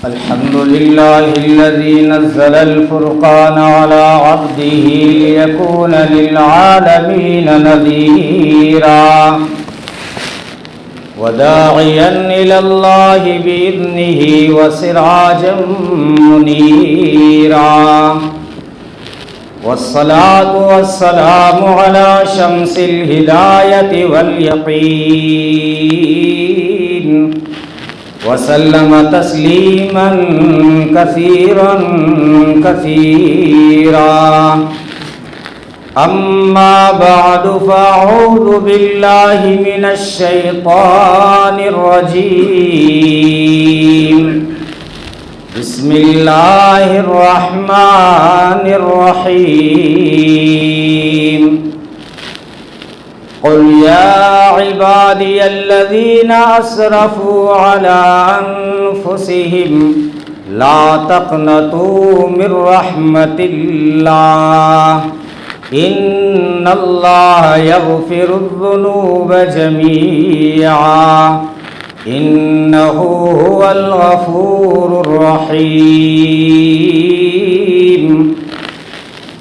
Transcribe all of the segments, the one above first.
الحمد لله الذي نزل الفرقان على عبده ليكون للعالمين نذيرا وداعيا إلى الله بإذنه وسراجا منيرا والصلاة والسلام على شمس الهداية واليقين وسلم تسليما كثيرا كثيرا أما بعد فأعوذ بالله من الشيطان الرجيم بسم الله الرحمن الرحيم قل يا عبادي الذين أسرفوا على أنفسهم لا تقنطوا من رحمة الله إن الله يغفر الذنوب جميعا إنه هو الغفور الرحيم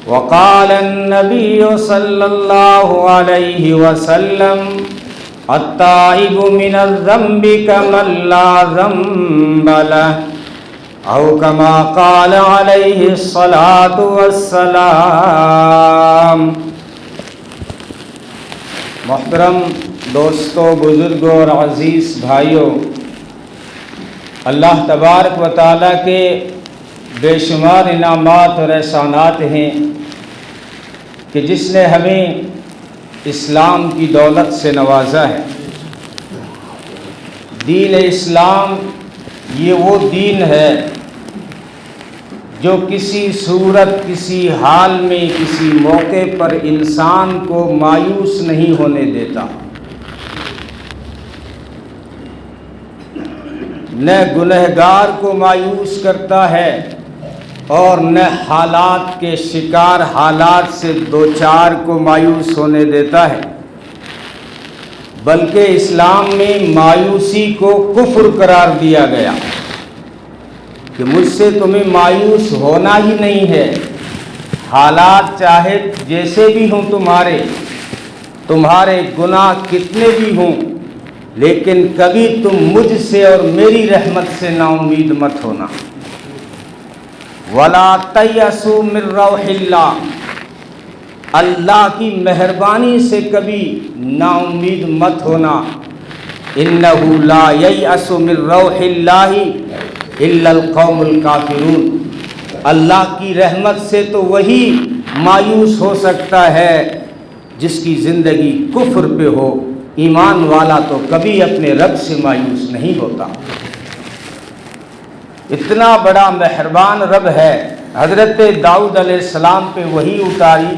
وقال النبي صلى الله عليه وسلم التائب من الذنب كمن لا ذنب له أو كما قال عليه الصلاة والسلام۔ محترم دوستوں، بزرگوں اور عزیز بھائیوں، اللہ تبارک و تعالیٰ کے بے شمار انعامات اور احسانات ہیں کہ جس نے ہمیں اسلام کی دولت سے نوازا ہے۔ دین اسلام یہ وہ دین ہے جو کسی صورت، کسی حال میں، کسی موقع پر انسان کو مایوس نہیں ہونے دیتا، نہ گنہگار کو مایوس کرتا ہے اور نہ حالات کے شکار، حالات سے دوچار کو مایوس ہونے دیتا ہے، بلکہ اسلام میں مایوسی کو کفر قرار دیا گیا کہ مجھ سے تمہیں مایوس ہونا ہی نہیں ہے، حالات چاہے جیسے بھی ہوں، تمہارے گناہ کتنے بھی ہوں، لیکن کبھی تم مجھ سے اور میری رحمت سے نا امید مت ہونا۔ وَلَا تَيْأَسُوا مِن رَّوْحِ اللَّهِ، اللہ کی مہربانی سے کبھی نا امید مت ہونا۔ إِنَّهُ لَا يَيْأَسُ مِن رَّوْحِ اللَّهِ إِلَّا الْقَوْمُ الْكَافِرُونَ، اللہ کی رحمت سے تو وہی مایوس ہو سکتا ہے جس کی زندگی کفر پہ ہو، ایمان والا تو کبھی اپنے رب سے مایوس نہیں ہوتا۔ اتنا بڑا مہربان رب ہے۔ حضرت داؤد علیہ السلام پہ وحی اتاری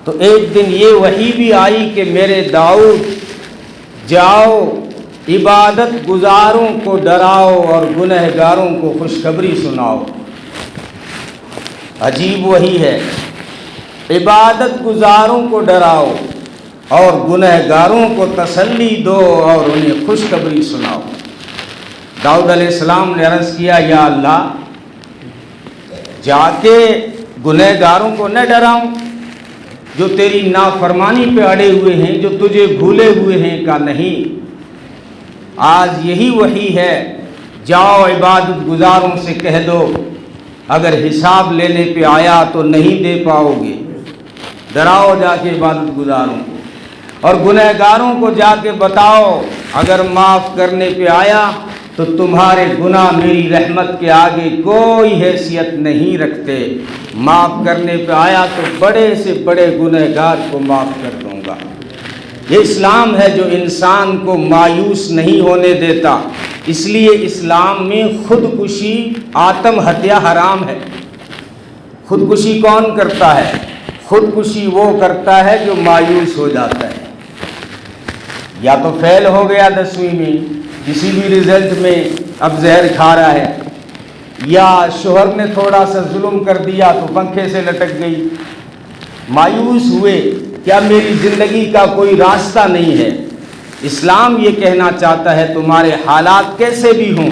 تو ایک دن یہ وحی بھی آئی کہ میرے داؤد جاؤ، عبادت گزاروں کو ڈراؤ اور گنہگاروں کو خوشخبری سناؤ۔ عجیب وحی ہے، عبادت گزاروں کو ڈراؤ اور گنہگاروں کو تسلی دو اور انہیں خوشخبری سناؤ۔ داؤد علیہ السلام نے عرض کیا، یا اللہ، جا کے گنہگاروں کو نہ ڈراؤں جو تیری نافرمانی پہ اڑے ہوئے ہیں، جو تجھے بھولے ہوئے ہیں؟ کہا نہیں، آج یہی وحی ہے، جاؤ عبادت گزاروں سے کہہ دو اگر حساب لینے پہ آیا تو نہیں دے پاؤ گے، ڈراؤ جا کے عبادت گزاروں کو، اور گنہگاروں کو جا کے بتاؤ اگر معاف کرنے پہ آیا تو تمہارے گناہ میری رحمت کے آگے کوئی حیثیت نہیں رکھتے، معاف کرنے پہ آیا تو بڑے سے بڑے گنہگار کو معاف کر دوں گا۔ یہ اسلام ہے جو انسان کو مایوس نہیں ہونے دیتا۔ اس لیے اسلام میں خودکشی، آتم ہتیا حرام ہے۔ خودکشی کون کرتا ہے؟ خودکشی وہ کرتا ہے جو مایوس ہو جاتا ہے، یا تو فیل ہو گیا 10ویں میں، کسی بھی رزلٹ میں اب زہر کھا رہا ہے، یا شوہر نے تھوڑا سا ظلم کر دیا تو پنکھے سے لٹک گئی، مایوس ہوئے، کیا میری زندگی کا کوئی راستہ نہیں ہے؟ اسلام یہ کہنا چاہتا ہے تمہارے حالات کیسے بھی ہوں،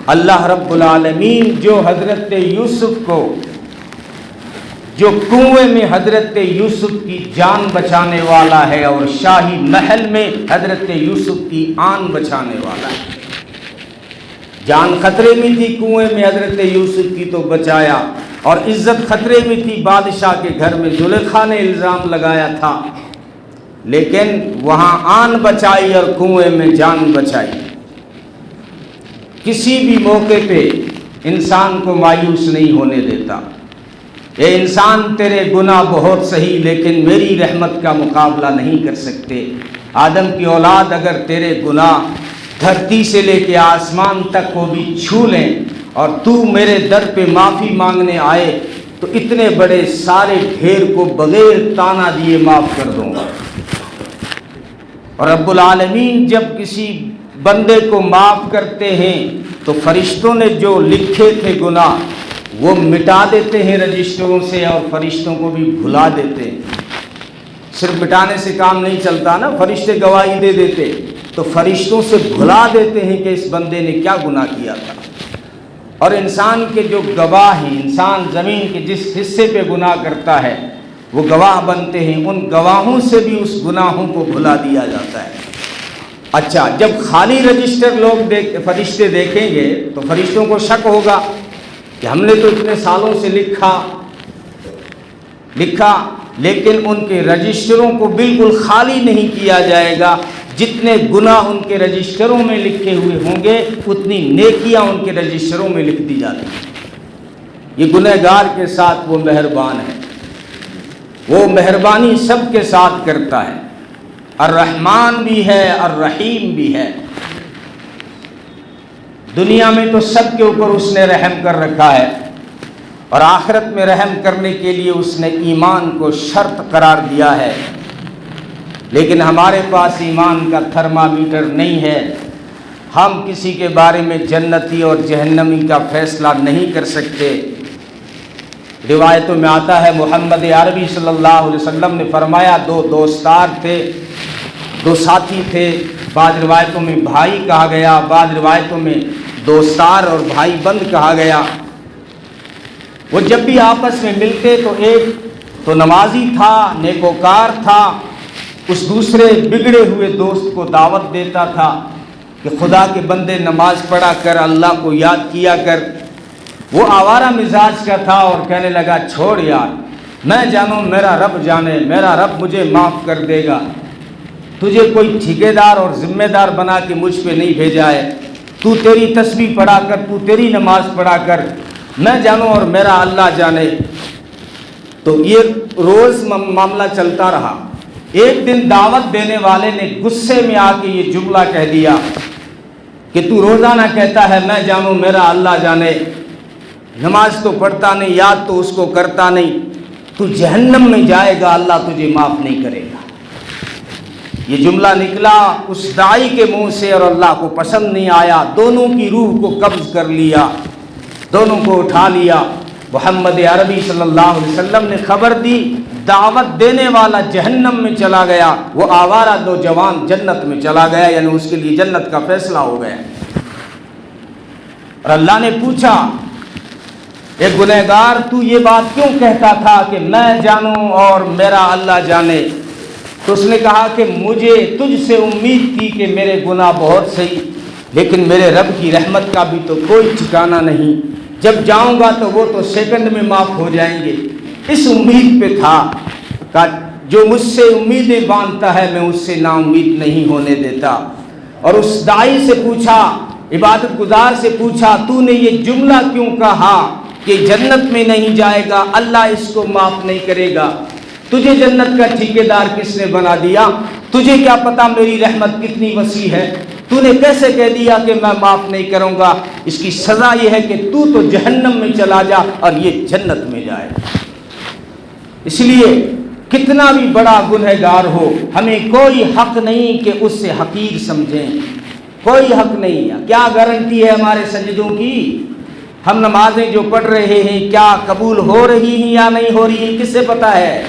اللہ رب العالمین جو حضرت یوسف کو، جو کنویں میں حضرت یوسف کی جان بچانے والا ہے اور شاہی محل میں حضرت یوسف کی آن بچانے والا ہے، جان خطرے میں تھی کنویں میں حضرت یوسف کی تو بچایا، اور عزت خطرے میں تھی بادشاہ کے گھر میں زلیخا نے الزام لگایا تھا، لیکن وہاں آن بچائی اور کنویں میں جان بچائی۔ کسی بھی موقع پہ انسان کو مایوس نہیں ہونے دیتا۔ اے انسان، تیرے گناہ بہت صحیح لیکن میری رحمت کا مقابلہ نہیں کر سکتے۔ آدم کی اولاد اگر تیرے گناہ دھرتی سے لے کے آسمان تک کو بھی چھو لیں اور تو میرے در پہ معافی مانگنے آئے تو اتنے بڑے سارے ڈھیر کو بغیر تانا دیے معاف کر دوں گا۔ اور رب العالمین جب کسی بندے کو معاف کرتے ہیں تو فرشتوں نے جو لکھے تھے گناہ وہ مٹا دیتے ہیں رجسٹروں سے، اور فرشتوں کو بھی بھلا دیتے ہیں۔ صرف مٹانے سے کام نہیں چلتا نا، فرشتے گواہی دے دیتے تو فرشتوں سے بھلا دیتے ہیں کہ اس بندے نے کیا گناہ کیا تھا۔ اور انسان کے جو گواہ ہیں، انسان زمین کے جس حصے پہ گناہ کرتا ہے وہ گواہ بنتے ہیں، ان گواہوں سے بھی اس گناہوں کو بھلا دیا جاتا ہے۔ اچھا، جب خالی رجسٹر فرشتے دیکھیں گے تو فرشتوں کو شک ہوگا کہ ہم نے تو اتنے سالوں سے لکھا، لیکن ان کے رجسٹروں کو بالکل خالی نہیں کیا جائے گا۔ جتنے گناہ ان کے رجسٹروں میں لکھے ہوئے ہوں گے اتنی نیکیاں ان کے رجسٹروں میں لکھ دی جاتی ہیں۔ یہ گنہگار کے ساتھ وہ مہربان ہے، وہ مہربانی سب کے ساتھ کرتا ہے، الرحمن بھی ہے الرحیم بھی ہے۔ دنیا میں تو سب کے اوپر اس نے رحم کر رکھا ہے، اور آخرت میں رحم کرنے کے لیے اس نے ایمان کو شرط قرار دیا ہے۔ لیکن ہمارے پاس ایمان کا تھرمامیٹر نہیں ہے، ہم کسی کے بارے میں جنتی اور جہنمی کا فیصلہ نہیں کر سکتے۔ روایتوں میں آتا ہے محمد عربی صلی اللہ علیہ وسلم نے فرمایا، دو دوستار تھے، دو ساتھی تھے، بعض روایتوں میں بھائی کہا گیا، بعض روایتوں میں دوستار اور بھائی بند کہا گیا۔ وہ جب بھی آپس میں ملتے تو ایک تو نمازی تھا، نیکوکار تھا، اس دوسرے بگڑے ہوئے دوست کو دعوت دیتا تھا کہ خدا کے بندے نماز پڑھا کر، اللہ کو یاد کیا کر۔ وہ آوارہ مزاج کا تھا اور کہنے لگا، چھوڑ یار، میں جانوں میرا رب جانے، میرا رب مجھے معاف کر دے گا، تجھے کوئی ٹھیکیدار اور ذمہ دار بنا کے مجھ پہ نہیں بھیجا ہے، تو تیری تسبیح پڑھا کر، تو تیری نماز پڑھا کر، میں جانوں اور میرا اللہ جانے۔ تو یہ روز معاملہ چلتا رہا۔ ایک دن دعوت دینے والے نے غصے میں آ کے یہ جملہ کہہ دیا کہ تو روزانہ کہتا ہے میں جانوں میرا اللہ جانے، نماز تو پڑھتا نہیں، یاد تو اس کو کرتا نہیں، تو جہنم میں جائے گا، اللہ تجھے معاف نہیں کرے گا۔ یہ جملہ نکلا اس داعی کے منہ سے اور اللہ کو پسند نہیں آیا، دونوں کی روح کو قبض کر لیا، دونوں کو اٹھا لیا۔ محمد عربی صلی اللہ علیہ وسلم نے خبر دی، دعوت دینے والا جہنم میں چلا گیا، وہ آوارہ نوجوان جنت میں چلا گیا، یعنی اس کے لیے جنت کا فیصلہ ہو گیا۔ اور اللہ نے پوچھا، اے گنہگار، تو یہ بات کیوں کہتا تھا کہ میں جانوں اور میرا اللہ جانے؟ تو اس نے کہا کہ مجھے تجھ سے امید تھی کہ میرے گناہ بہت صحیح، لیکن میرے رب کی رحمت کا بھی تو کوئی ٹھکانہ نہیں، جب جاؤں گا تو وہ تو سیکنڈ میں معاف ہو جائیں گے۔ اس امید پہ تھا کہ جو مجھ سے امیدیں باندھتا ہے میں اس سے نا امید نہیں ہونے دیتا۔ اور اس داعی سے پوچھا، عبادت گزار سے پوچھا، تو نے یہ جملہ کیوں کہا کہ جنت میں نہیں جائے گا، اللہ اس کو معاف نہیں کرے گا؟ تجھے جنت کا ٹھیکیدار کس نے بنا دیا؟ تجھے کیا پتا میری رحمت کتنی وسیع ہے؟ تو نے کیسے کہہ دیا کہ میں معاف نہیں کروں گا؟ اس کی سزا یہ ہے کہ تو جہنم میں چلا جا اور یہ جنت میں جائے۔ اس لیے کتنا بھی بڑا گنہگار ہو، ہمیں کوئی حق نہیں کہ اس سے حقیر سمجھیں، کوئی حق نہیں ہے۔ کیا گارنٹی ہے ہمارے سجدوں کی؟ ہم نمازیں جو پڑھ رہے ہیں کیا قبول ہو رہی ہیں یا نہیں ہو رہی ہیں، کس سے پتہ ہے؟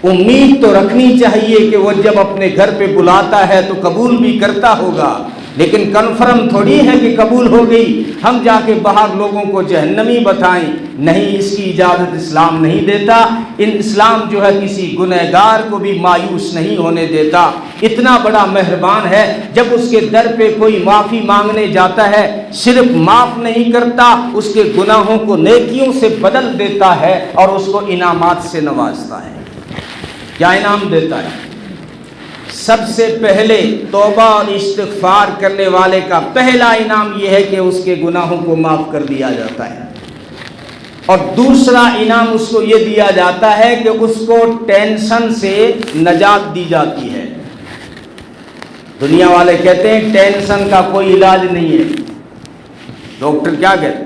امید تو رکھنی چاہیے کہ وہ جب اپنے گھر پہ بلاتا ہے تو قبول بھی کرتا ہوگا، لیکن کنفرم تھوڑی ہے کہ قبول ہو گئی ہم جا کے باہر لوگوں کو جہنمی بتائیں، نہیں، اس کی اجازت اسلام نہیں دیتا۔ اسلام جو ہے کسی گنہگار کو بھی مایوس نہیں ہونے دیتا، اتنا بڑا مہربان ہے، جب اس کے در پہ کوئی معافی مانگنے جاتا ہے صرف معاف نہیں کرتا، اس کے گناہوں کو نیکیوں سے بدل دیتا ہے اور اس کو انعامات سے نوازتا ہے۔ کیا انعام دیتا ہے؟ سب سے پہلے توبہ اور استغفار کرنے والے کا پہلا انعام یہ ہے کہ اس کے گناہوں کو معاف کر دیا جاتا ہے، اور دوسرا انعام اس کو یہ دیا جاتا ہے کہ اس کو ٹینشن سے نجات دی جاتی ہے۔ دنیا والے کہتے ہیں ٹینشن کا کوئی علاج نہیں ہے، ڈاکٹر کیا کہتے ہیں؟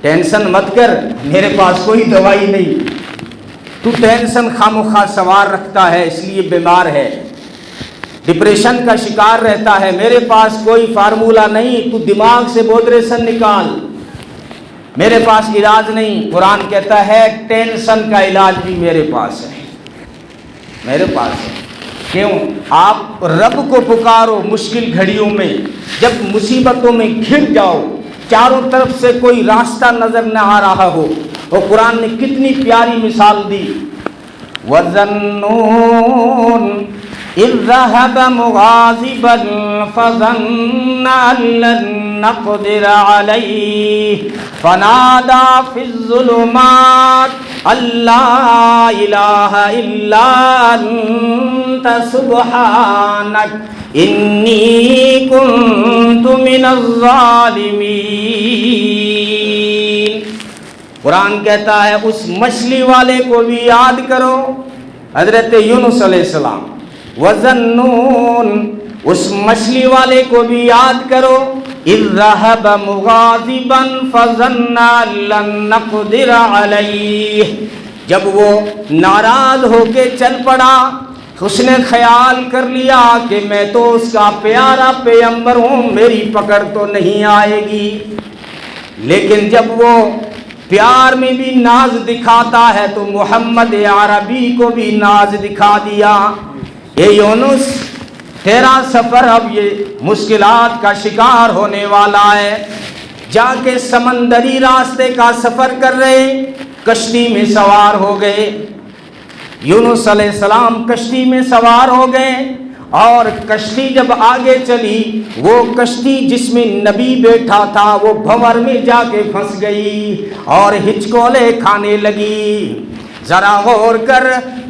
ٹینشن مت کر، میرے پاس کوئی دوائی نہیں، تو ٹینشن خامخواہ سوار رکھتا ہے اس لیے بیمار ہے، ڈپریشن کا شکار رہتا ہے، میرے پاس کوئی فارمولہ نہیں، تو دماغ سے بودریشن نکال، میرے پاس علاج نہیں۔ قرآن کہتا ہے ٹینشن کا علاج بھی میرے پاس ہے، میرے پاس ہے۔ کیوں؟ آپ رب کو پکارو مشکل گھڑیوں میں، جب مصیبتوں میں گھر جاؤ، چاروں طرف سے کوئی راستہ نظر نہ آ رہا ہو، اور قرآن نے کتنی پیاری مثال دی، وَظَنُّونَ إِذْ ذَهَبَ مُغَاضِبًا فَظَنَّ أَن لَّن نَّقْدِرَ عَلَيْهِ فَنَادَىٰ فِي الظُّلُمَاتِ أَن لَّا إِلَٰهَ إِلَّا أَنتَ سُبْحَانَكَ إِنِّي كُنتُ مِنَ الظَّالِمِينَ۔ قرآن کہتا ہے اس مچھلی والے کو بھی یاد کرو، حضرت یونس علیہ السلام، وَظَنُّونَ، اس مچھلی والے کو بھی یاد کرو، اِذْ ذَهَبَ مُغَاضِبًا فَظَنَّ أَن لَّن نَّقْدِرَ عَلَيْهِ، جب وہ ناراض ہو کے چل پڑا، اس نے خیال کر لیا کہ میں تو اس کا پیارا پیغمبر ہوں، میری پکڑ تو نہیں آئے گی، لیکن جب وہ پیار میں بھی ناز دکھاتا ہے تو محمد عربی کو بھی ناز دکھا دیا، اے یونس تیرا سفر اب یہ مشکلات کا شکار ہونے والا ہے، جا کے سمندری راستے کا سفر کر رہے، کشتی میں سوار ہو گئے، یونس علیہ السلام کشتی میں سوار ہو گئے، اور کشتی جب آگے چلی، وہ کشتی جس میں نبی بیٹھا تھا وہ بھنور میں جا کے پھنس گئی اور ہچکولے کھانے لگی۔ ذرا غور کر،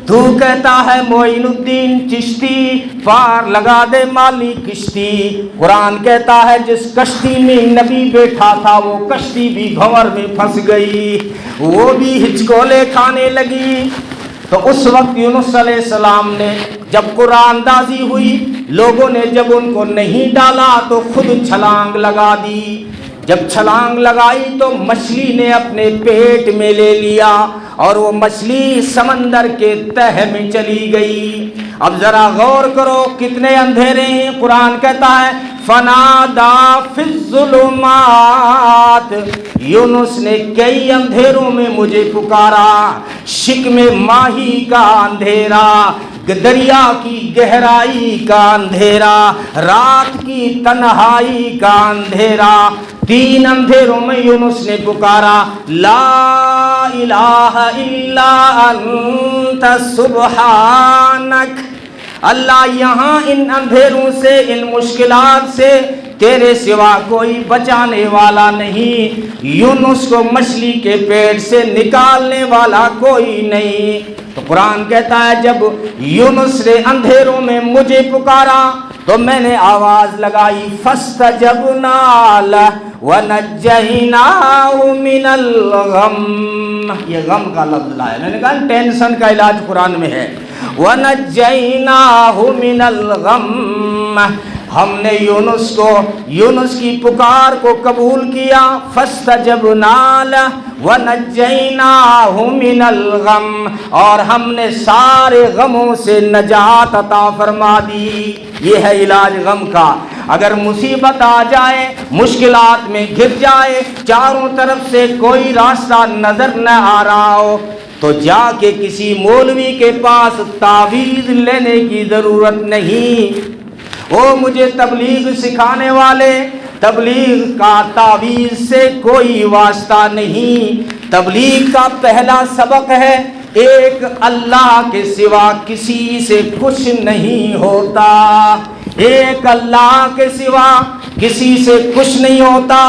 تو کہتا ہے معین الدین چشتی پار لگا دے مالی کشتی، قرآن کہتا ہے جس کشتی میں نبی بیٹھا تھا وہ کشتی بھی بھنور میں پھنس گئی، وہ بھی ہچکولے کھانے لگی۔ تو اس وقت یونس علیہ السلام نے جب قرآن اندازی ہوئی، لوگوں نے جب ان کو نہیں ڈالا تو خود چھلانگ لگا دی، جب چھلانگ لگائی تو مچھلی نے اپنے پیٹ میں لے لیا اور وہ مچھلی سمندر کے تہ میں چلی گئی۔ اب ذرا غور کرو کتنے اندھیرے ہیں، قرآن کہتا ہے فَنَادَىٰ فِي الظُّلُمَاتِ، یونس نے کئی اندھیروں میں مجھے پکارا، شکم ماہی کا اندھیرا، دریا کی گہرائی کا اندھیرا، رات کی تنہائی کا اندھیرا، تین اندھیروں میں یونس نے پکارا، لا الہ الا انت سبحانک، اللہ یہاں ان اندھیروں سے، ان مشکلات سے تیرے سوا کوئی بچانے والا نہیں، یونس کو مچھلی کے پیٹ سے نکالنے والا کوئی نہیں۔ تو قرآن کہتا ہے جب یونس نے اندھیروں میں مجھے پکارا تو میں نے آواز لگائی، فَاسْتَجَبْنَا لَهُ وَنَجَّيْنَاهُ مِنَ الْغَمِّ، یہ غم کا لفظ لایا، میں نے کہا ٹینشن کا علاج قرآن میں ہے، وَنَجَّيْنَاهُ مِنَ الْغَمِّ، ہم نے یونس کی پکار کو قبول کیا، فَاسْتَجَبْنَا لَهُ وَنَجَّيْنَاهُ مِنَ الْغَمِّ، اور ہم نے سارے غموں سے نجات عطا فرما دی۔ یہ ہے علاج غم کا۔ اگر مصیبت آ جائے، مشکلات میں گر جائے، چاروں طرف سے کوئی راستہ نظر نہ آ رہا ہو، تو جا کے کسی مولوی کے پاس تعویذ لینے کی ضرورت نہیں، او مجھے تبلیغ سکھانے والے، تبلیغ کا تعویذ سے کوئی واسطہ نہیں۔ تبلیغ کا پہلا سبق ہے ایک اللہ کے سوا کسی سے کچھ نہیں ہوتا، ایک اللہ کے سوا کسی سے کچھ نہیں ہوتا۔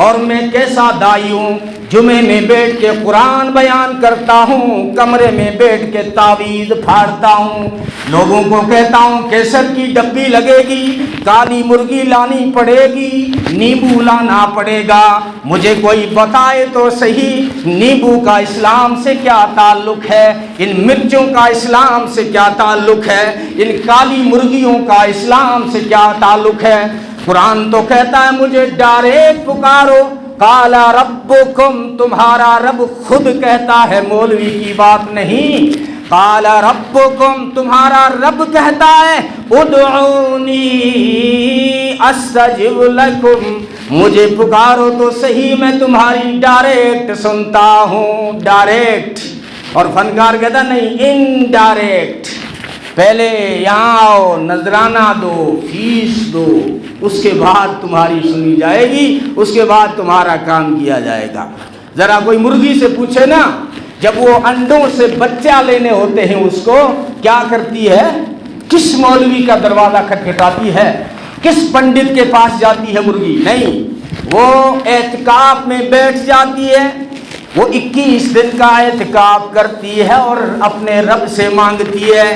اور میں کیسا دائی ہوں، جمعے میں بیٹھ کے قرآن بیان کرتا ہوں، کمرے میں بیٹھ کے تعویذ پھاڑتا ہوں، لوگوں کو کہتا ہوں کیسر کی ڈبی لگے گی، کالی مرغی لانی پڑے گی، نیبو لانا پڑے گا۔ مجھے کوئی بتائے تو صحیح نیبو کا اسلام سے کیا تعلق ہے، ان مرچوں کا اسلام سے کیا تعلق ہے، ان کالی مرغیوں کا اسلام سے کیا تعلق ہے۔ قرآن تو کہتا ہے مجھے ڈائریکٹ پکارو، قال ربکم، تمہارا رب خود کہتا ہے، مولوی کی بات نہیں۔ قال ربکم، تمہارا رب کہتا ہے ادعونی استجب لکم، مجھے پکارو تو صحیح میں تمہاری ڈائریکٹ سنتا ہوں، ڈائریکٹ۔ اور فنکار کہتا نہیں انڈائریکٹ، پہلے یہاں آؤ، نذرانہ دو، فیس دو، اس کے بعد تمہاری سنی جائے گی، اس کے بعد تمہارا کام کیا جائے گا۔ ذرا کوئی مرغی سے پوچھے نا، جب وہ انڈوں سے بچہ لینے ہوتے ہیں اس کو کیا کرتی ہے، کس مولوی کا دروازہ کھٹکھٹاتی ہے، کس پنڈت کے پاس جاتی ہے مرغی؟ نہیں، وہ اعتکاف میں بیٹھ جاتی ہے، وہ 21 دن کا اعتکاف کرتی ہے اور اپنے رب سے مانگتی ہے،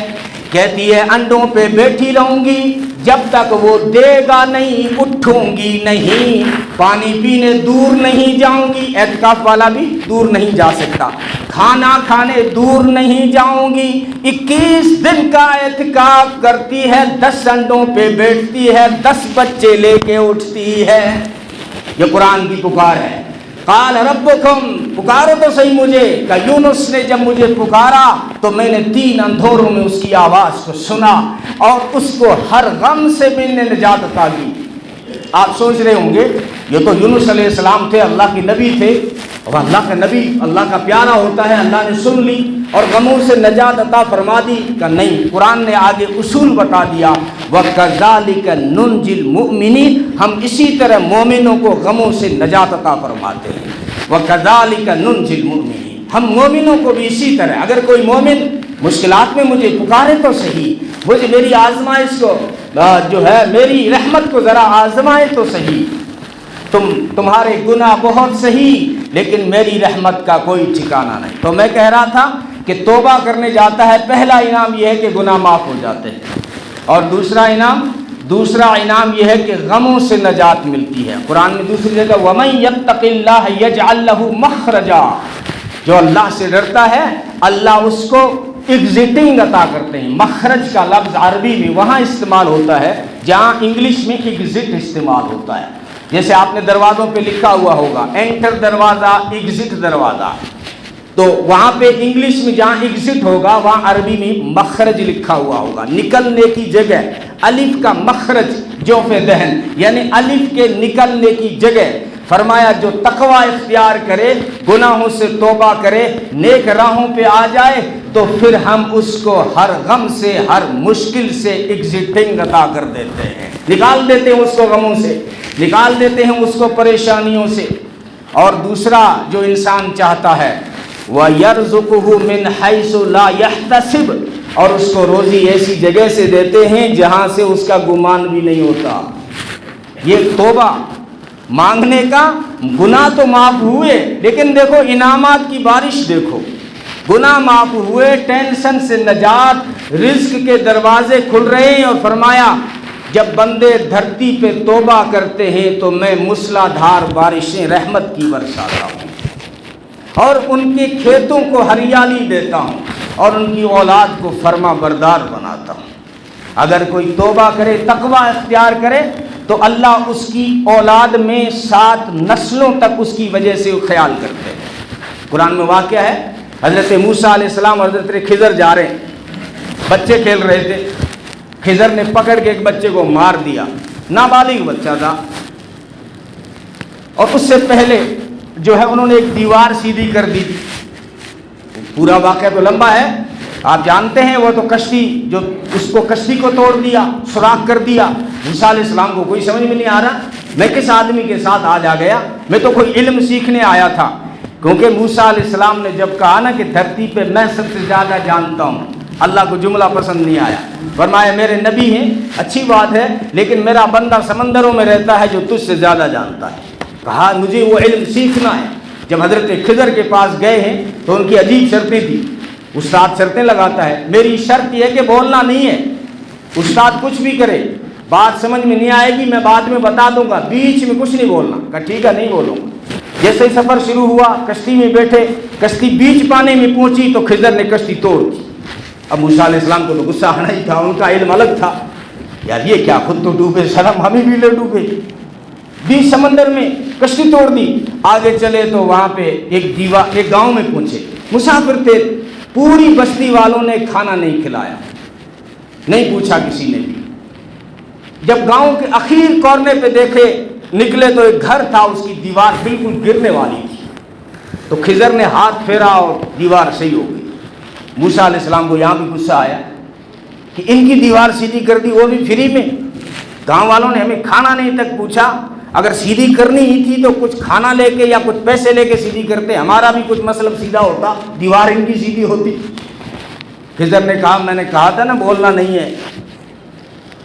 کہتی ہے انڈوں پہ بیٹھی رہوں گی جب تک وہ دے گا نہیں، اٹھوں گی نہیں، پانی پینے دور نہیں جاؤں گی، اعتکاف والا بھی دور نہیں جا سکتا، کھانا کھانے دور نہیں جاؤں گی۔ 21 دن کا اعتکاف کرتی ہے، 10 انڈوں پہ بیٹھتی ہے، 10 بچے لے کے اٹھتی ہے۔ یہ قرآن کی پکار ہے۔ قال ربکم، پکارو تو صحیح مجھے۔ کہ یونس نے جب مجھے پکارا تو میں نے 3 اندھوروں میں اس کی آواز کو سنا اور اس کو ہر غم سے میں نے نجات عطا کی۔ آپ سوچ رہے ہوں گے یہ تو یونس علیہ السلام تھے، اللہ کے نبی تھے، اور اللہ کا نبی اللہ کا پیارا ہوتا ہے، اللہ نے سن لی اور غموں سے نجات عطا فرما دی۔ کہ نہیں، قرآن نے آگے اصول بتا دیا، وَكَذَلِكَ نُنْجِي الْمُؤْمِنِينَ، ہم اسی طرح مومنوں کو غموں سے نجات عطا فرماتے ہیں۔ وَكَذَلِكَ نُنْجِي الْمُؤْمِنِينَ، ہم مومنوں کو بھی اسی طرح، اگر کوئی مومن مشکلات میں مجھے پکارے تو صحیح، مجھے میری آزمائش کو جو ہے میری رحمت کو ذرا آزمائے تو صحیح، تمہارے گناہ بہت صحیح لیکن میری رحمت کا کوئی ٹھکانہ نہیں۔ تو میں کہہ رہا تھا کہ توبہ کرنے جاتا ہے، پہلا انعام یہ ہے کہ گناہ معاف ہو جاتے ہیں، اور دوسرا انعام یہ ہے کہ غموں سے نجات ملتی ہے۔ قرآن میں دوسری جگہ وَمَن يَتَّقِ اللَّهَ يَجْعَل لَّهُ مَخْرَجًا، جو اللہ سے ڈرتا ہے اللہ اس کو ایگزٹنگ عطا کرتے ہیں۔ مخرج کا لفظ عربی میں وہاں استعمال ہوتا ہے جہاں انگلش میں ایگزٹ استعمال ہوتا ہے۔ جیسے آپ نے دروازوں پہ لکھا ہوا ہوگا انٹر دروازہ، ایگزٹ دروازہ، تو وہاں پہ انگلش میں جہاں ایگزٹ ہوگا وہاں عربی میں مخرج لکھا ہوا ہوگا، نکلنے کی جگہ، الف کا مخرج جوف دہن، یعنی الف کے نکلنے کی جگہ۔ فرمایا جو تقوی اختیار کرے، گناہوں سے توبہ کرے، نیک راہوں پہ آ جائے تو پھر ہم اس کو ہر غم سے، ہر مشکل سے ایگزٹنگ عطا کر دیتے ہیں، نکال دیتے ہیں اس کو، غموں سے نکال دیتے ہیں اس کو، پریشانیوں سے۔ اور دوسرا جو انسان چاہتا ہے وَيَرْزُقُهُ مِنْ حَيْثُ لَا يَحْتَسِبُ، اور اس کو روزی ایسی جگہ سے دیتے ہیں جہاں سے اس کا گمان بھی نہیں ہوتا۔ یہ توبہ مانگنے کا، گناہ تو معاف ہوئے لیکن دیکھو انعامات کی بارش دیکھو، گناہ معاف ہوئے، ٹینشن سے نجات، رزق کے دروازے کھل رہے ہیں، اور فرمایا جب بندے دھرتی پہ توبہ کرتے ہیں تو میں موسلا دھار بارشیں رحمت کی برساتا ہوں اور ان کے کھیتوں کو ہریالی دیتا ہوں اور ان کی اولاد کو فرما بردار بناتا ہوں۔ اگر کوئی توبہ کرے، تقوی اختیار کرے تو اللہ اس کی اولاد میں 7 نسلوں تک اس کی وجہ سے خیال کرتے ہیں۔ قرآن میں واقعہ ہے، حضرت موسیٰ علیہ السلام اور حضرت خضر جا رہے ہیں، بچے کھیل رہے تھے، خضر نے پکڑ کے ایک بچے کو مار دیا، نابالغ بچہ تھا، اور اس سے پہلے جو ہے انہوں نے ایک دیوار سیدھی کر دی تھی۔ پورا واقعہ تو لمبا ہے، آپ جانتے ہیں وہ تو کشتی جو اس کو کشتی کو توڑ دیا، سوراخ کر دیا۔ موسیٰ علیہ السلام کو کوئی سمجھ میں نہیں آ رہا میں کس آدمی کے ساتھ آج آ گیا، میں تو کوئی علم سیکھنے آیا تھا، کیونکہ موسیٰ علیہ السلام نے جب کہا نا کہ دھرتی پہ میں سب سے زیادہ جانتا ہوں، اللہ کو جملہ پسند نہیں آیا، فرمایا میرے نبی ہیں اچھی بات ہے، لیکن میرا بندہ سمندروں میں رہتا ہے جو تجھ سے زیادہ جانتا ہے۔ کہا مجھے وہ علم سیکھنا ہے۔ جب حضرت خضر کے پاس گئے ہیں تو ان کی عجیب شرطیں تھی، استاد شرطیں لگاتا ہے، میری شرط یہ ہے کہ بولنا نہیں ہے، استاد کچھ بھی کرے بات سمجھ میں نہیں آئے گی میں بعد میں بتا دوں گا، بیچ میں کچھ نہیں بولنا۔ کہا ٹھیک ہے نہیں بولوں گا۔ جیسے ہی سفر شروع ہوا کشتی میں بیٹھے، کشتی بیچ پانے میں پہنچی تو خضر نے کشتی توڑ دی۔ اب موسیٰ علیہ السلام کو تو غصہ آنا ہی تھا، ان کا علم الگ تھا، یار یہ کیا خود تو ڈوبے شرم ہمیں بھی لے ڈوبے، بیچ سمندر میں کشتی توڑ دی۔ آگے چلے تو وہاں پہ ایک گاؤں میں پہنچے، مسافر تھے، پوری بستی والوں نے کھانا نہیں کھلایا، نہیں پوچھا کسی نے بھی۔ جب گاؤں کے اخیر کورنے پہ دیکھے نکلے تو ایک گھر تھا، اس کی دیوار بالکل گرنے والی تھی، تو خضر نے ہاتھ پھیرا اور دیوار صحیح ہو گئی۔ موسیٰ علیہ السلام کو یہاں بھی غصہ آیا کہ ان کی دیوار سیدھی کر دی، وہ بھی فری میں، گاؤں والوں نے ہمیں کھانا نہیں تک پوچھا، اگر سیدھی کرنی ہی تھی تو کچھ کھانا لے کے یا کچھ پیسے لے کے سیدھی کرتے، ہمارا بھی کچھ مسلب سیدھا ہوتا، دیوار ان کی سیدھی ہوتی۔ خضر نے کہا میں نے کہا تھا نا بولنا نہیں ہے۔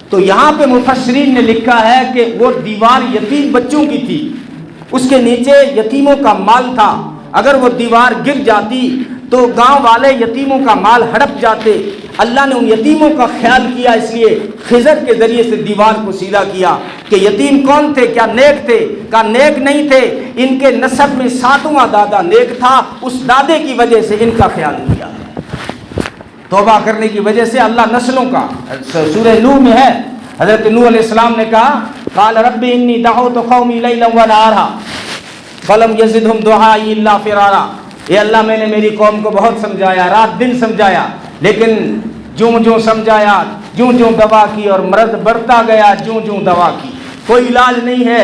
تو یہاں پہ مفسرین نے لکھا ہے کہ وہ دیوار یتیم بچوں کی تھی، اس کے نیچے یتیموں کا مال تھا، اگر وہ دیوار گر جاتی تو گاؤں والے یتیموں کا مال ہڑپ جاتے۔ اللہ نے ان یتیموں کا خیال کیا، اس لیے خضر کے ذریعے سے دیوار کو سیدھا کیا۔ کہ یتیم کون تھے؟ کیا نیک تھے؟ کہا نیک نہیں تھے، ان کے نسب میں 7واں دادا نیک تھا، اس دادے کی وجہ سے ان کا خیال کیا۔ توبہ کرنے کی وجہ سے اللہ نسلوں کا، سورہ نوح میں ہے، حضرت نوح علیہ السلام نے کہا قال رب انی دعوت قومی لیلا ونہارا فلم یزدہم دعائی الا فرارا۔ اے اللہ میں نے میری قوم کو بہت سمجھایا، رات دن سمجھایا، لیکن جوں سمجھایا جوں دوا کی اور مرض بڑھتا گیا، جوں دوا کی، کوئی علاج نہیں ہے۔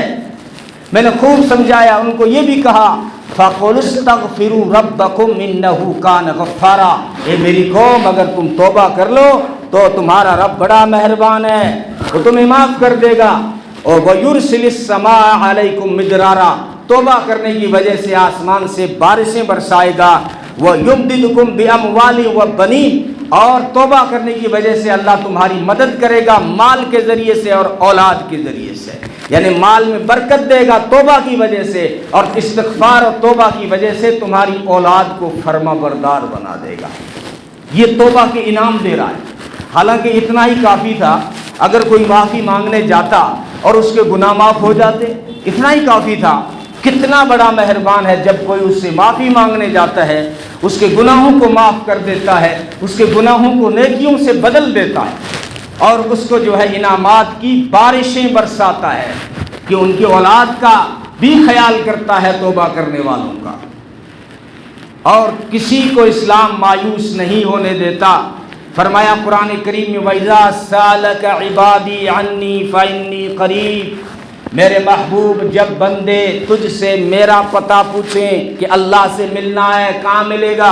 میں نے خوب سمجھایا، ان کو یہ بھی کہا فَقُلِ اسْتَغْفِرُوا رَبَّكُمْ إِنَّهُ كَانَ غَفَّارًا، اے میری قوم اگر تم توبہ کر لو تو تمہارا رب بڑا مہربان ہے، وہ تمہیں معاف کر دے گا۔ اور وَيُرْسِلِ السَّمَاءَ عَلَيْكُمْ مِدْرَارًا، توبہ کرنے کی وجہ سے آسمان سے بارشیں برسائے گا۔ وَيُمْدِدُكُمْ بِأَمْوَالٍ وَبَنِينَ، اور توبہ کرنے کی وجہ سے اللہ تمہاری مدد کرے گا مال کے ذریعے سے اور اولاد کے ذریعے سے، یعنی مال میں برکت دے گا توبہ کی وجہ سے، اور استغفار اور توبہ کی وجہ سے تمہاری اولاد کو فرما بردار بنا دے گا۔ یہ توبہ کے انعام دے رہا ہے۔ حالانکہ اتنا ہی کافی تھا، اگر کوئی معافی مانگنے جاتا اور اس کے گناہ معاف ہو جاتے، اتنا ہی کافی تھا۔ کتنا بڑا مہربان ہے، جب کوئی اس سے معافی مانگنے جاتا ہے اس کے گناہوں کو معاف کر دیتا ہے، اس کے گناہوں کو نیکیوں سے بدل دیتا ہے، اور اس کو جو ہے انعامات کی بارشیں برساتا ہے کہ ان کی اولاد کا بھی خیال کرتا ہے توبہ کرنے والوں کا۔ اور کسی کو اسلام مایوس نہیں ہونے دیتا۔ فرمایا قرآن کریم میں وَإِذَا سَأَلَكَ عِبَادِي عَنِّي فَإِنِّي قَرِيبٌ، میرے محبوب جب بندے تجھ سے میرا پتہ پوچھیں کہ اللہ سے ملنا ہے کہاں ملے گا،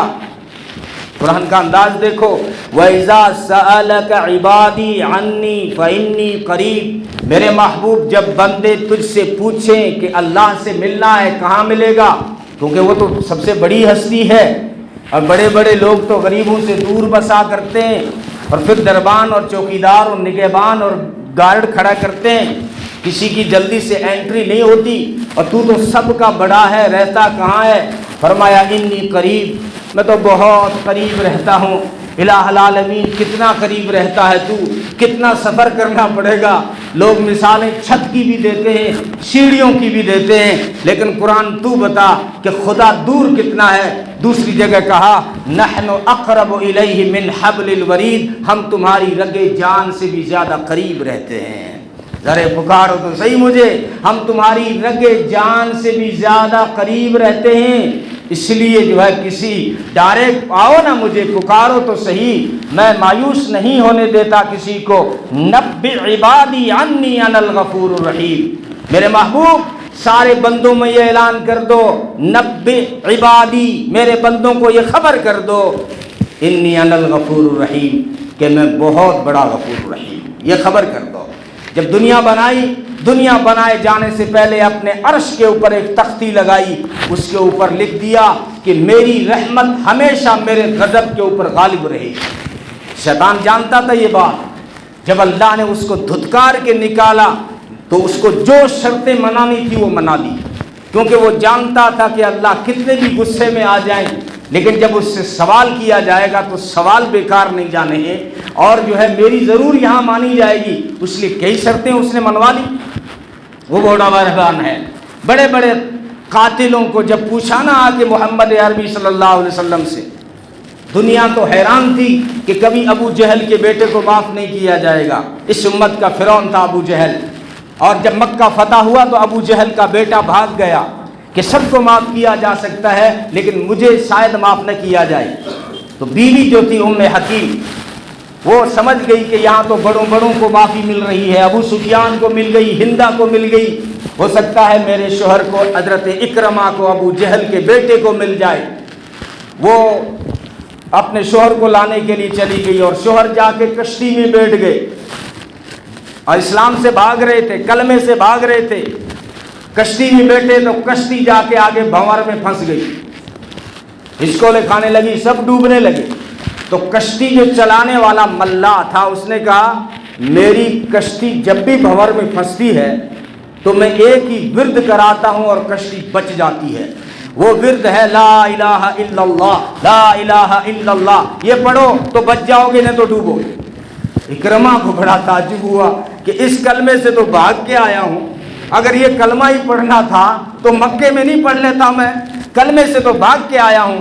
قرآن کا انداز دیکھو، وَإِذَا سَأَلَكَ عِبَادِي عَنِّي فَإِنِّي قَرِيبٌ، میرے محبوب جب بندے تجھ سے پوچھیں کہ اللہ سے ملنا ہے کہاں ملے گا، کیونکہ وہ تو سب سے بڑی ہستی ہے، اور بڑے بڑے لوگ تو غریبوں سے دور بسا کرتے ہیں، اور پھر دربان اور چوکیدار اور نگہبان اور گارڈ کھڑا کرتے ہیں، کسی کی جلدی سے انٹری نہیں ہوتی، اور تو سب کا بڑا ہے، رہتا کہاں ہے؟ فرمایا انی قریب، میں تو بہت قریب رہتا ہوں۔ الہ العالمین کتنا قریب رہتا ہے تو، کتنا سفر کرنا پڑے گا۔ لوگ مثالیں چھت کی بھی دیتے ہیں، سیڑھیوں کی بھی دیتے ہیں، لیکن قرآن تو بتا کہ خدا دور کتنا ہے۔ دوسری جگہ کہا نحن اقرب الیہ من حبل الورید، ہم تمہاری رگ جان سے بھی زیادہ قریب رہتے ہیں۔ ذرا پکارو تو صحیح مجھے، ہم تمہاری رگ جان سے بھی زیادہ قریب رہتے ہیں۔ اس لیے جو ہے کسی ڈائریکٹ آؤ نا، مجھے پکارو تو صحیح، میں مایوس نہیں ہونے دیتا کسی کو۔ نبئ عبادی انی انا الغفور الرحیم، میرے محبوب سارے بندوں میں یہ اعلان کر دو، نبئ عبادی، میرے بندوں کو یہ خبر کر دو انی انا الغفور الرحیم، کہ میں بہت بڑا غفور الرحیم۔ یہ خبر کر دو، جب دنیا بنائی، دنیا بنائے جانے سے پہلے اپنے عرش کے اوپر ایک تختی لگائی، اس کے اوپر لکھ دیا کہ میری رحمت ہمیشہ میرے غضب کے اوپر غالب رہے گی۔ شیطان جانتا تھا یہ بات، جب اللہ نے اس کو دھتکار کے نکالا تو اس کو جو شرطیں منانی تھی وہ منا لی، کیونکہ وہ جانتا تھا کہ اللہ کتنے بھی غصے میں آ جائیں لیکن جب اس سے سوال کیا جائے گا تو سوال بیکار نہیں جانے ہیں، اور جو ہے میری ضرور یہاں مانی جائے گی، اس لیے کئی شرطیں اس نے منوا لی۔ وہ بڑا مہربان ہے۔ بڑے بڑے قاتلوں کو جب پوچھا نا آ کے محمد عربی صلی اللہ علیہ وسلم سے، دنیا تو حیران تھی کہ کبھی ابو جہل کے بیٹے کو معاف نہیں کیا جائے گا۔ اس امت کا فرعون تھا ابو جہل، اور جب مکہ فتح ہوا تو ابو جہل کا بیٹا بھاگ گیا کہ سب کو معاف کیا جا سکتا ہے لیکن مجھے شاید معاف نہ کیا جائے۔ تو بیوی جو تھی ام حکیم، وہ سمجھ گئی کہ یہاں تو بڑوں بڑوں کو معافی مل رہی ہے، ابو سفیان کو مل گئی، ہندا کو مل گئی، ہو سکتا ہے میرے شوہر کو، حضرت اکرمہ کو، ابو جہل کے بیٹے کو مل جائے۔ وہ اپنے شوہر کو لانے کے لیے چلی گئی، اور شوہر جا کے کشتی میں بیٹھ گئے، اور اسلام سے بھاگ رہے تھے، کلمے سے بھاگ رہے تھے۔ کشتی میں بیٹھے تو کشتی جا کے آگے بھنور میں پھنس گئی، ہچکولے کھانے لگی، سب ڈوبنے لگے۔ تو کشتی جو چلانے والا ملا تھا، اس نے کہا میری کشتی جب بھی بھنور میں پھنستی ہے تو میں ایک ہی ورد کراتا ہوں اور کشتی بچ جاتی ہے۔ وہ ورد ہے لا الہ الا اللہ، لا الہ الا اللہ، یہ پڑھو تو بچ جاؤ گے نہیں تو ڈوبو گے۔ اکرمہ کو بڑا تعجب ہوا کہ اس کلمے سے تو بھاگ کے آیا ہوں، اگر یہ کلمہ ہی پڑھنا تھا تو مکے میں نہیں پڑھ لیتا، میں کلمے سے تو بھاگ کے آیا ہوں۔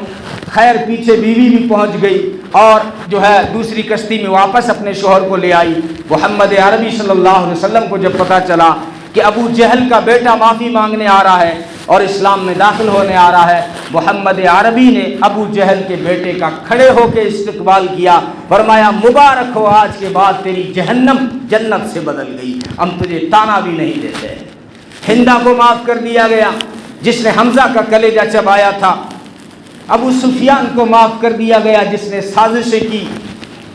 خیر پیچھے بیوی بھی پہنچ گئی، اور جو ہے دوسری کشتی میں واپس اپنے شوہر کو لے آئی۔ محمد عربی صلی اللہ علیہ وسلم کو جب پتہ چلا کہ ابو جہل کا بیٹا معافی مانگنے آ رہا ہے اور اسلام میں داخل ہونے آ رہا ہے، محمد عربی نے ابو جہل کے بیٹے کا کھڑے ہو کے استقبال کیا، فرمایا مبارک ہو، آج کے بعد تیری جہنم جنت سے بدل گئی، ہم تجھے تانا بھی نہیں دیتے۔ ہندا کو معاف کر دیا گیا جس نے حمزہ کا کلیجہ چبایا تھا۔ ابو سفیان کو معاف کر دیا گیا جس نے سازشیں کی۔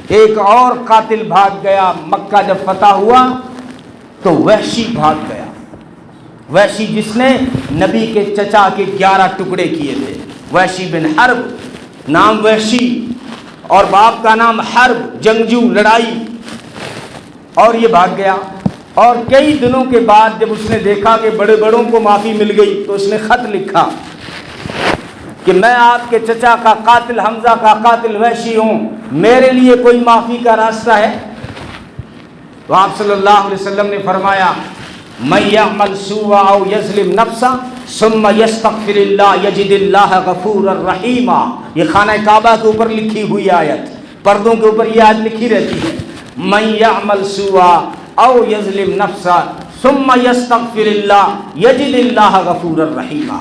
ایک اور قاتل بھاگ گیا۔ مکہ جب فتح ہوا تو وحشی بھاگ گیا، وحشی جس نے نبی کے چچا کے 11 ٹکڑے کیے تھے، وحشی بن حرب، نام وحشی اور باپ کا نام حرب، جنگجو، لڑائی، اور یہ بھاگ گیا۔ اور کئی دنوں کے بعد جب اس نے دیکھا کہ بڑے بڑوں کو معافی مل گئی تو اس نے خط لکھا کہ میں آپ کے چچا کا قاتل، حمزہ کا قاتل وحشی ہوں، میرے لیے کوئی معافی کا راستہ ہے؟ تو آپ صلی اللہ علیہ وسلم نے فرمایا من یعمل سوءا او یظلم نفسا ثم یستغفر اللہ یجد اللہ غفورا رحیما۔ یہ خانہ کعبہ کے اوپر لکھی ہوئی آیت، پردوں کے اوپر یہ آیت لکھی رہتی ہے، من یعمل سوءا او یظلم نفسا ثم یستغفر اللہ یجد اللہ غفورا رحیما،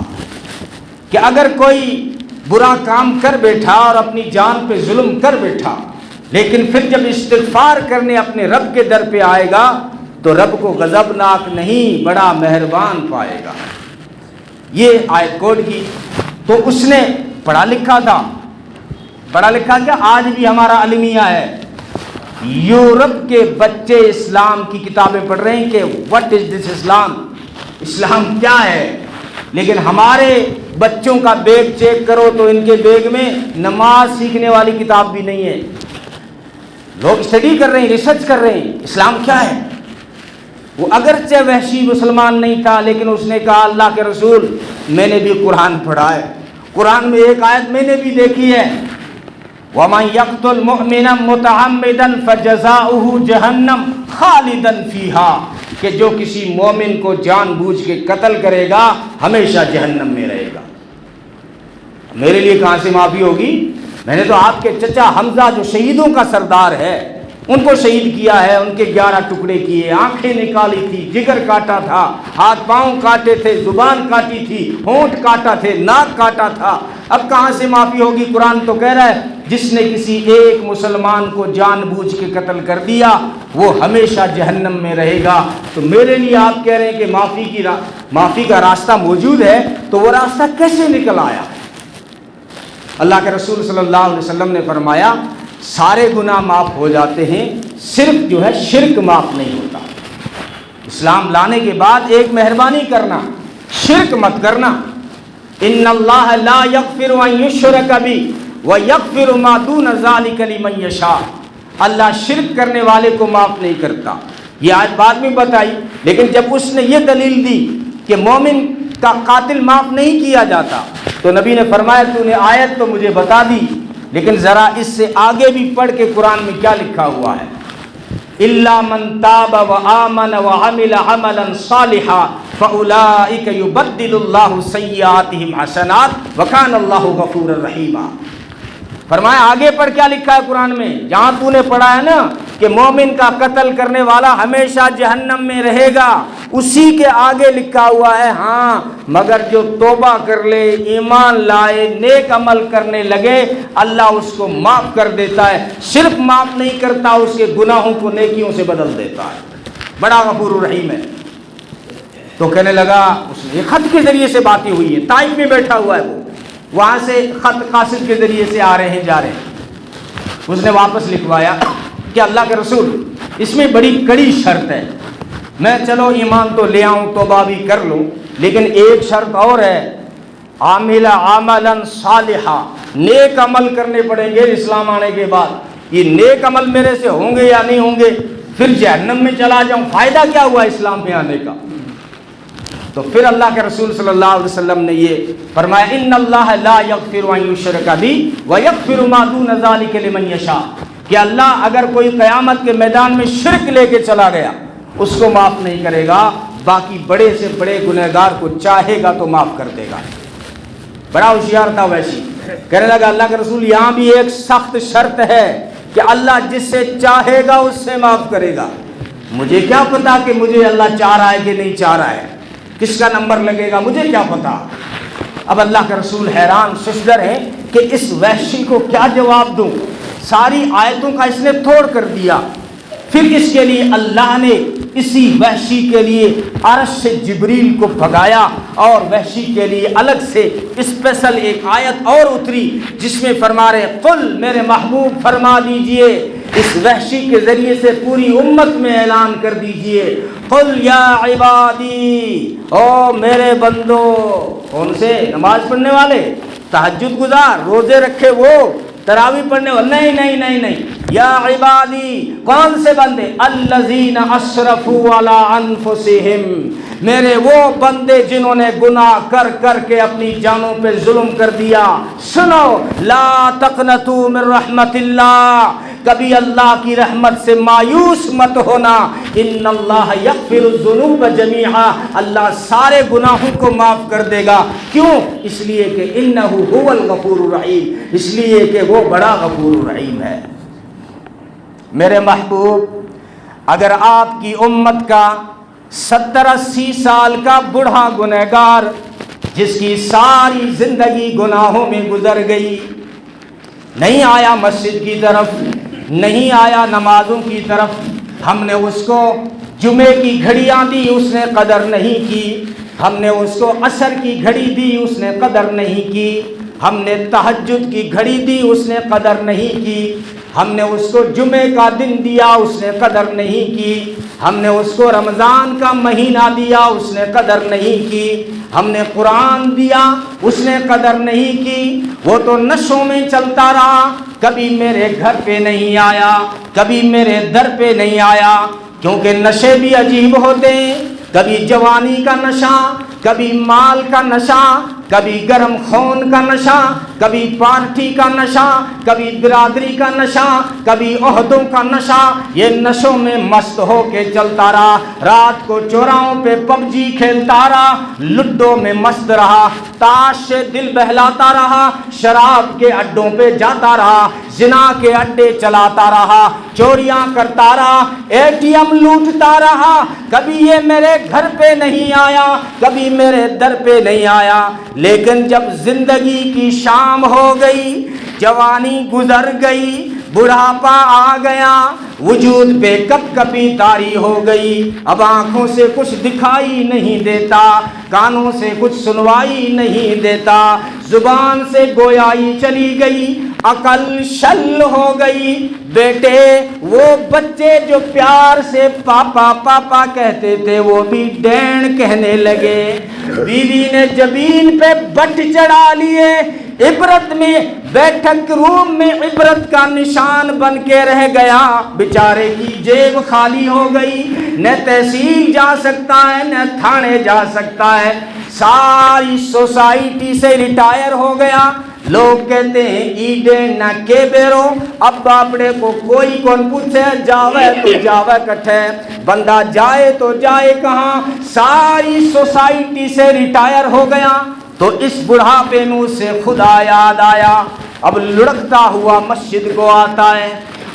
کہ اگر کوئی برا کام کر بیٹھا اور اپنی جان پہ ظلم کر بیٹھا، لیکن پھر جب استغفار کرنے اپنے رب کے در پہ آئے گا تو رب کو غضبناک نہیں بڑا مہربان پائے گا۔ یہ آیت کوڈ کی۔ تو اس نے پڑھا لکھا تھا، پڑھا لکھا کیا آج بھی ہمارا المیہ ہے، یورپ کے بچے اسلام کی کتابیں پڑھ رہے ہیں کہ وٹ از دس اسلام، اسلام کیا ہے، لیکن ہمارے بچوں کا بیگ چیک کرو تو ان کے بیگ میں نماز سیکھنے والی کتاب بھی نہیں ہے۔ لوگ اسٹڈی کر رہے ہیں، ریسرچ کر رہے ہیں اسلام کیا ہے۔ وہ اگرچہ وحشی مسلمان نہیں تھا لیکن اس نے کہا اللہ کے رسول میں نے بھی قرآن پڑھا ہے، قرآن میں ایک آیت میں نے بھی دیکھی ہے، وَمَنْ يَقْتُلْ مُؤْمِنًا مُتَعَمِّدًا فَجَزَاؤُهُ جَهَنَّمُ خَالِدًا فِيهَا، کہ جو کسی مومن کو جان بوجھ کے قتل کرے گا ہمیشہ جہنم میں رہے گا۔ میرے لیے کہاں سے معافی ہوگی؟ میں نے تو آپ کے چچا حمزہ جو شہیدوں کا سردار ہے ان کو شہید کیا ہے، ان کے 11 ٹکڑے کیے، آنکھیں نکالی تھی، جگر کاٹا تھا، ہاتھ پاؤں کاٹے تھے، زبان کاٹی تھی، ہونٹ کاٹا تھے، ناک کاٹا تھا، اب کہاں سے معافی ہوگی؟ قرآن تو کہہ رہا ہے جس نے کسی ایک مسلمان کو جان بوجھ کے قتل کر دیا وہ ہمیشہ جہنم میں رہے گا۔ تو میرے لیے آپ کہہ رہے ہیں کہ معافی کا راستہ موجود ہے، تو وہ راستہ کیسے نکل آیا؟ اللہ کے رسول صلی اللہ علیہ وسلم نے فرمایا سارے گناہ معاف ہو جاتے ہیں، صرف جو ہے شرک معاف نہیں ہوتا۔ اسلام لانے کے بعد ایک مہربانی کرنا، شرک مت کرنا۔ ان اللہ لا یغفر ان یشرک بہ ویغفر ما دون ذلک لمن یشاء، اللہ شرک کرنے والے کو معاف نہیں کرتا۔ یہ آج بعد میں بتائی، لیکن جب اس نے یہ دلیل دی کہ مومن کا قاتل معاف نہیں کیا جاتا تو نبی نے فرمایا تو نے آیت تو مجھے بتا دی، لیکن ذرا اس سے آگے بھی پڑھ کے قرآن میں کیا لکھا ہوا ہے؟ الا من تاب وآمن وعمل عملا صالحا فاولئک یبدل اللہ سیئاتہم حسنات وکان اللہ غفورا رحیما۔ فرمایا آگے پر کیا لکھا ہے قرآن میں؟ جہاں تو نے پڑھا ہے نا کہ مومن کا قتل کرنے والا ہمیشہ جہنم میں رہے گا، اسی کے آگے لکھا ہوا ہے ہاں مگر جو توبہ کر لے، ایمان لائے، نیک عمل کرنے لگے، اللہ اس کو معاف کر دیتا ہے۔ صرف معاف نہیں کرتا، اس کے گناہوں کو نیکیوں سے بدل دیتا ہے، بڑا غفور الرحیم ہے۔ تو کہنے لگا اس نے خط کے ذریعے سے باتیں ہوئی ہیں، طائف میں بیٹھا ہوا ہے وہ، وہاں سے خط قاصد کے ذریعے سے آ رہے ہیں جا رہے ہیں۔ اس نے واپس لکھوایا کہ اللہ کے رسول اس میں بڑی کڑی شرط ہے، میں چلو ایمان تو لے آؤں، توبہ بھی کر لوں، لیکن ایک شرط اور ہے، عامل عملا صالحا، نیک عمل کرنے پڑیں گے اسلام آنے کے بعد۔ یہ نیک عمل میرے سے ہوں گے یا نہیں ہوں گے؟ پھر جہنم میں چلا جاؤں، فائدہ کیا ہوا اسلام پہ آنے کا؟ تو پھر اللہ کے رسول صلی اللہ علیہ وسلم نے یہ فرمایا ان اللہ لا یغفر ان یشرک بہ ویغفر ما دون ذلک لمن یشاء، کہ اللہ اگر کوئی قیامت کے میدان میں شرک لے کے چلا گیا اس کو معاف نہیں کرے گا، باقی بڑے سے بڑے گنہگار کو چاہے گا تو معاف کر دے گا۔ بڑا ہوشیار تھا ویسی، کہنے لگا اللہ کے رسول یہاں بھی ایک سخت شرط ہے کہ اللہ جس سے چاہے گا اس سے معاف کرے گا۔ مجھے کیا پتا کہ مجھے اللہ چاہ رہا ہے کہ نہیں چاہ رہا ہے، کس کا نمبر لگے گا مجھے کیا پتا۔ اب اللہ کے رسول حیران ششدر ہیں کہ اس وحشی کو کیا جواب دوں، ساری آیتوں کا اس نے توڑ کر دیا۔ پھر اس کے لیے اللہ نے اسی وحشی کے لیے عرش سے جبریل کو بھگایا اور وحشی کے لیے الگ سے اسپیشل ایک آیت اور اتری جس میں فرما رہے قل، میرے محبوب فرما دیجئے، اس وحشی کے ذریعے سے پوری امت میں اعلان کر دیجئے، قل یا عبادی، او میرے بندو، کون سے؟ نماز پڑھنے والے، تہجد گزار، روزے رکھے وہ، تراویح پڑھنے والے، نہیں نہیں نہیں نہیں، یا عبادی، کون سے بندے؟ الذین اسرفوا علی انفسہم، میرے وہ بندے جنہوں نے گناہ کر کر کے اپنی جانوں پہ ظلم کر دیا۔ سنو، لا تقنطوا من رحمت اللہ، کبھی اللہ کی رحمت سے مایوس مت ہونا، ان اللہ یغفر الذنوب جمیعا، اللہ سارے گناہوں کو معاف کر دے گا۔ کیوں؟ اس لیے کہ انہ هو الغفور الرحیم، اس لیے کہ وہ بڑا غفور الرحیم ہے۔ میرے محبوب، اگر آپ کی امت کا 70-80 سال کا بوڑھا گنہگار جس کی ساری زندگی گناہوں میں گزر گئی، نہیں آیا مسجد کی طرف، نہیں آیا نمازوں کی طرف، ہم نے اس کو جمعے کی گھڑیاں دی، اس نے قدر نہیں کی، ہم نے اس کو عصر کی گھڑی دی، اس نے قدر نہیں کی، ہم نے تہجد کی گھڑی دی، اس نے قدر نہیں کی، ہم نے اس کو جمعے کا دن دیا، اس نے قدر نہیں کی، ہم نے اس کو رمضان کا مہینہ دیا، اس نے قدر نہیں کی، ہم نے قرآن دیا، اس نے قدر نہیں کی، وہ تو نشوں میں چلتا رہا، کبھی میرے گھر پہ نہیں آیا، کبھی میرے در پہ نہیں آیا، کیونکہ نشے بھی عجیب ہوتے ہیں، کبھی جوانی کا نشہ، کبھی مال کا نشہ، کبھی گرم خون کا نشہ، کبھی پارٹی کا نشہ، کبھی برادری کا نشہ، کبھی عہدوں کا نشہ، یہ نشوں میں مست ہو کے چلتا رہا، رات کو چوراہوں پہ پب جی کھیلتا رہا، لڈو میں مست رہا، تاش سے دل بہلاتا رہا، شراب کے اڈوں پہ جاتا رہا، زنا کے اڈے چلاتا رہا، چوریاں کرتا رہا، اے ٹی ایم لوٹتا رہا، کبھی یہ میرے گھر پہ نہیں آیا، کبھی میرے در پہ نہیں آیا، لیکن جب زندگی کی شام ہو گئی، جوانی گزر گئی، بڑھاپا آ گیا، وجود پہ کپ کپی طاری ہو گئی، اب آنکھوں سے کچھ دکھائی نہیں دیتا، کانوں سے کچھ سنوائی نہیں دیتا، زبان سے گویائی چلی گئی، عقل شل ہو گئی۔ بیٹے وہ بچے جو پیار سے پاپا پاپا کہتے تھے وہ بھی ڈینڈ کہنے لگے۔ بیوی نے جبین پہ بٹ چڑھا لیے، عبرت میں بیٹھک روم میں عبرت کا نشان بن کے رہ گیا۔ بیچارے کی جیب خالی ہو گئی، نہ تحصیل جا سکتا ہے نہ تھانے جا سکتا ہے، ساری سوسائٹی سے ریٹائر ہو گیا۔ لوگ کہتے ہیں ایڈے نہ کے بیرو، اب باپڑے کو کوئی کون پوچھے، جاوے تو جاوے کٹھے، بندہ جائے تو جائے کہاں، ساری سوسائٹی سے ریٹائر ہو گیا۔ تو اس بڑھاپے میں اسے خدا یاد آیا، اب لڑکتا ہوا مسجد کو آتا ہے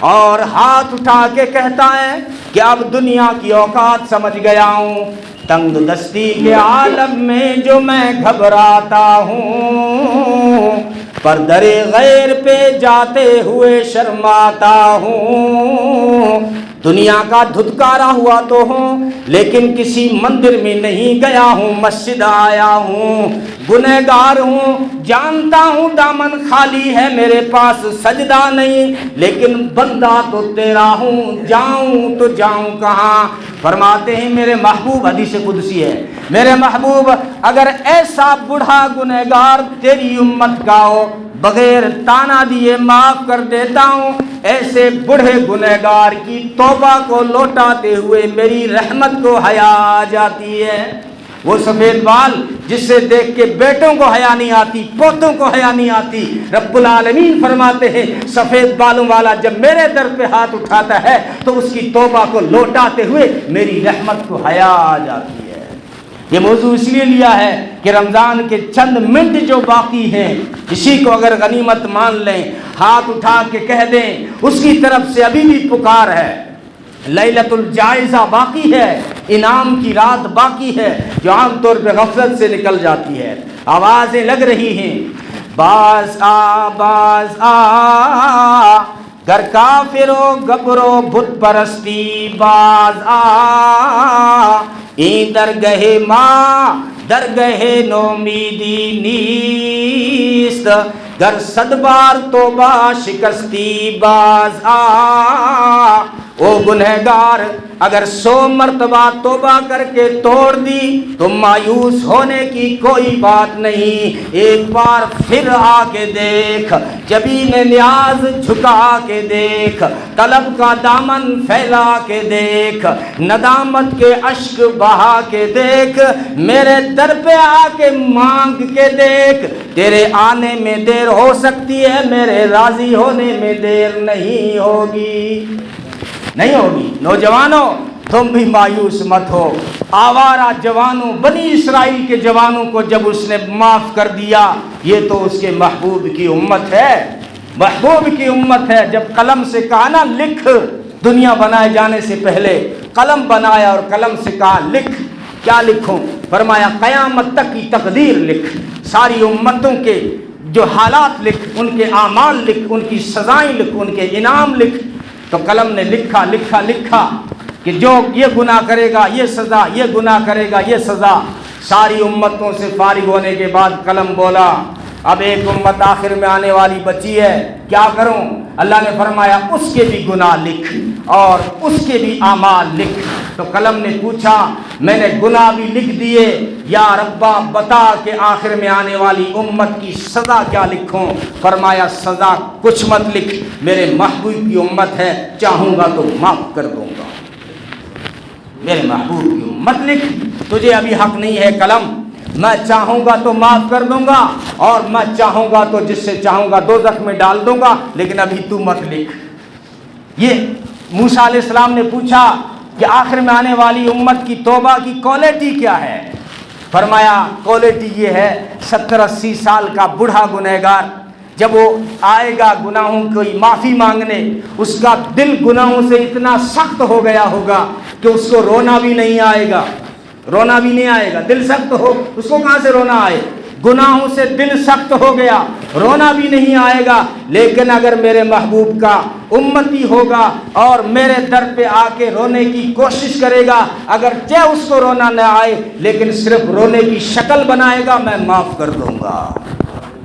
اور ہاتھ اٹھا کے کہتا ہے کہ اب دنیا کی اوقات سمجھ گیا ہوں، تنگ دستی کے عالم میں جو میں گھبراتا ہوں، پر در غیر پہ جاتے ہوئے شرماتا ہوں۔ دنیا کا دھتکارا ہوا تو ہوں لیکن کسی مندر میں نہیں گیا ہوں، مسجد آیا ہوں، گنہگار ہوں، جانتا ہوں دامن خالی ہے میرے پاس سجدہ نہیں، لیکن بندہ تو تیرا ہوں، جاؤں تو جاؤں کہاں۔ فرماتے ہیں میرے محبوب، حدیث قدسی ہے، میرے محبوب اگر ایسا بوڑھا گنہگار تیری امت کا ہو، بغیر تانا دیے معاف کر دیتا ہوں۔ ایسے بوڑھے گنہگار کی توبہ کو لوٹاتے ہوئے میری رحمت کو حیا آ جاتی ہے۔ وہ سفید بال جس سے دیکھ کے بیٹوں کو حیا نہیں آتی، پوتوں کو حیا نہیں آتی، رب العالمین فرماتے ہیں سفید بالوں والا جب میرے در پہ ہاتھ اٹھاتا ہے تو اس کی توبہ کو لوٹاتے ہوئے میری رحمت کو حیا آ جاتی ہے۔ یہ موضوع اس لیے لیا ہے کہ رمضان کے چند منٹ جو باقی ہیں اسی کو اگر غنیمت مان لیں، ہاتھ اٹھا کے کہہ دیں اس کی طرف سے ابھی بھی پکار ہے، لیلۃ الجائزہ باقی ہے، انعام کی رات باقی ہے جو عام طور پہ غفلت سے نکل جاتی ہے۔ آوازیں لگ رہی ہیں، باز آ گر کافرو گبرو بت پرستی، باز این درگہ ماں درگہ نومیدی نیست، گر صد بار توبہ شکستی، باز او گنہگار اگر 100 مرتبہ توبہ کر کے توڑ دی تو مایوس ہونے کی کوئی بات نہیں، ایک بار پھر آ کے دیکھ، جبین نیاز جھکا کے دیکھ، طلب کا دامن پھیلا کے دیکھ، ندامت کے اشک بہا کے دیکھ، میرے در پہ آ کے مانگ کے دیکھ، تیرے آنے میں دیر ہو سکتی ہے، میرے راضی ہونے میں دیر نہیں ہوگی، نہیں ہوگی۔ نوجوانوں تم بھی مایوس مت ہو، آوارہ جوانوں بنی اسرائیل کے جوانوں کو جب اس نے معاف کر دیا، یہ تو اس کے محبوب کی امت ہے، محبوب کی امت ہے۔ جب قلم سے کہا نا لکھ، دنیا بنائے جانے سے پہلے قلم بنایا اور قلم سے کہا لکھ، کیا لکھوں؟ فرمایا قیامت تک کی تقدیر لکھ، ساری امتوں کے جو حالات لکھ، ان کے اعمال لکھ، ان کی سزائیں لکھ، ان کے انعام لکھ۔ تو قلم نے لکھا لکھا لکھا کہ جو یہ گناہ کرے گا یہ سزا، یہ گناہ کرے گا یہ سزا۔ ساری امتوں سے فارغ ہونے کے بعد قلم بولا اب ایک امت آخر میں آنے والی بچی ہے، کیا کروں؟ اللہ نے فرمایا اس کے بھی گناہ لکھ اور اس کے بھی اعمال لکھ۔ تو قلم نے پوچھا میں نے گناہ بھی لکھ دیے، یا ربا بتا کہ آخر میں آنے والی امت کی سزا کیا لکھوں؟ فرمایا سزا کچھ مت لکھ، میرے محبوب کی امت ہے، چاہوں گا تو معاف کر دوں گا۔ میرے محبوب کی امت لکھ، تجھے ابھی حق نہیں ہے قلم، میں چاہوں گا تو معاف کر دوں گا اور میں چاہوں گا تو جس سے چاہوں گا دوزخ میں ڈال دوں گا، لیکن ابھی تو مت لکھ۔ یہ موسیٰ علیہ السلام نے پوچھا کہ آخر میں آنے والی امت کی توبہ کی کوالٹی کیا ہے؟ فرمایا کوالٹی یہ ہے 70-80 سال کا بوڑھا گنہگار جب وہ آئے گا گناہوں کی معافی مانگنے، اس کا دل گناہوں سے اتنا سخت ہو گیا ہوگا کہ اس کو رونا بھی نہیں آئے گا، رونا بھی نہیں آئے گا، دل سخت ہو اس کو کہاں سے رونا آئے؟ گناہوں سے دل سخت ہو گیا، رونا بھی نہیں آئے گا۔ لیکن اگر میرے محبوب کا امتی ہوگا اور میرے در پہ آ کے رونے کی کوشش کرے گا، اگر چاہے اس کو رونا نہ آئے لیکن صرف رونے کی شکل بنائے گا، میں معاف کر دوں گا۔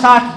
60